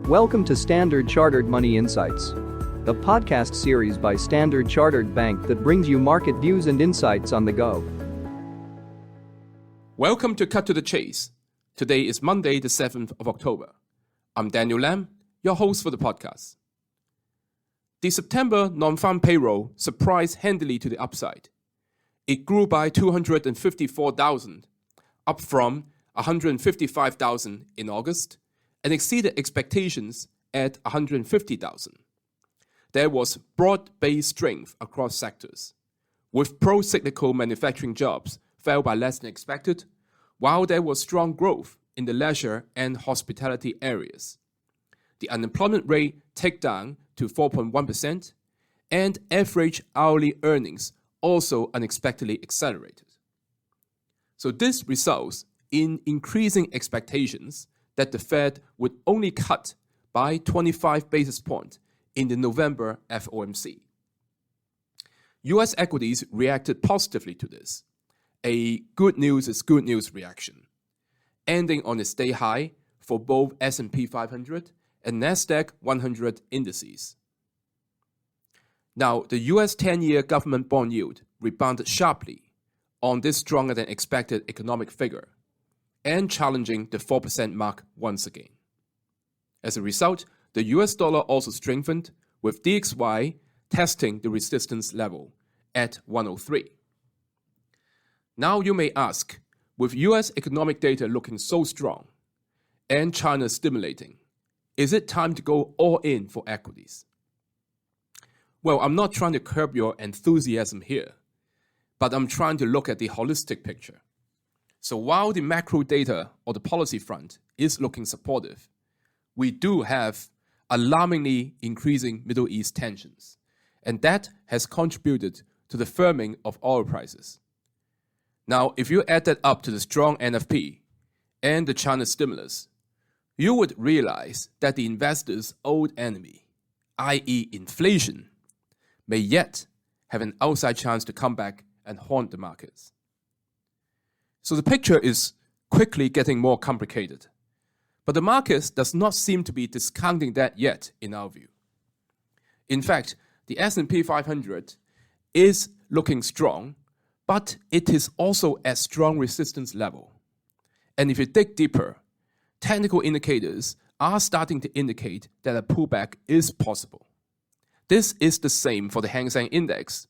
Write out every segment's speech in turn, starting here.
Welcome to Standard Chartered Money Insights, a podcast series by Standard Chartered Bank that brings you market views and insights on the go. Welcome to Cut to the Chase. Today is Monday, the 7th of October. I'm Daniel Lam, your host for the podcast. The September non-farm payroll surprised handily to the upside. It grew by 254,000, up from 155,000 in August, and exceeded expectations at 150,000. There was broad-based strength across sectors, with pro-cyclical manufacturing jobs fell by less than expected, while there was strong growth in the leisure and hospitality areas. The unemployment rate ticked down to 4.1%, and average hourly earnings also unexpectedly accelerated. So this results in increasing expectations that the Fed would only cut by 25 basis points in the November FOMC. US equities reacted positively to this, a good news is good news reaction, ending on a day high for both S&P 500 and NASDAQ 100 indices. Now, the US 10-year government bond yield rebounded sharply on this stronger than expected economic figure, and challenging the 4% mark once again. As a result, the US dollar also strengthened, with DXY testing the resistance level at 103. Now you may ask, with US economic data looking so strong and China stimulating, is it time to go all in for equities? Well, I'm not trying to curb your enthusiasm here, but I'm trying to look at the holistic picture. So while the macro data or the policy front is looking supportive, we do have alarmingly increasing Middle East tensions, and that has contributed to the firming of oil prices. Now, if you add that up to the strong NFP and the China stimulus, you would realize that the investors' old enemy, i.e. inflation, may yet have an outside chance to come back and haunt the markets. So the picture is quickly getting more complicated, but the market does not seem to be discounting that yet in our view. In fact, the S&P 500 is looking strong, but it is also at strong resistance level. And if you dig deeper, technical indicators are starting to indicate that a pullback is possible. This is the same for the Hang Seng Index,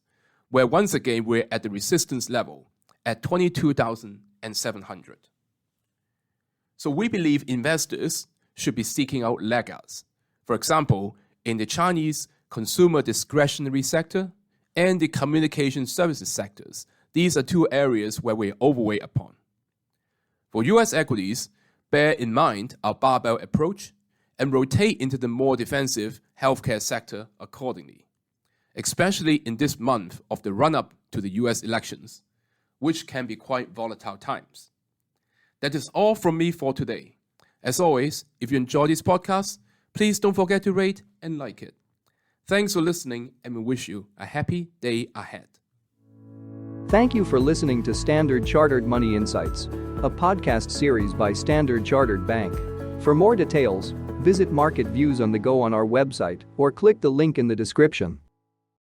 where once again we're at the resistance level at 22,700. So we believe investors should be seeking out laggards. For example, in the Chinese consumer discretionary sector and the communication services sectors. These are two areas where we're overweight upon. For US equities, bear in mind our barbell approach and rotate into the more defensive healthcare sector accordingly, especially in this month of the run-up to the US elections, which can be quite volatile times. That is all from me for today. As always, if you enjoy this podcast, please don't forget to rate and like it. Thanks for listening, and we wish you a happy day ahead. Thank you for listening to Standard Chartered Money Insights, a podcast series by Standard Chartered Bank. For more details, visit Market Views on the Go on our website or click the link in the description.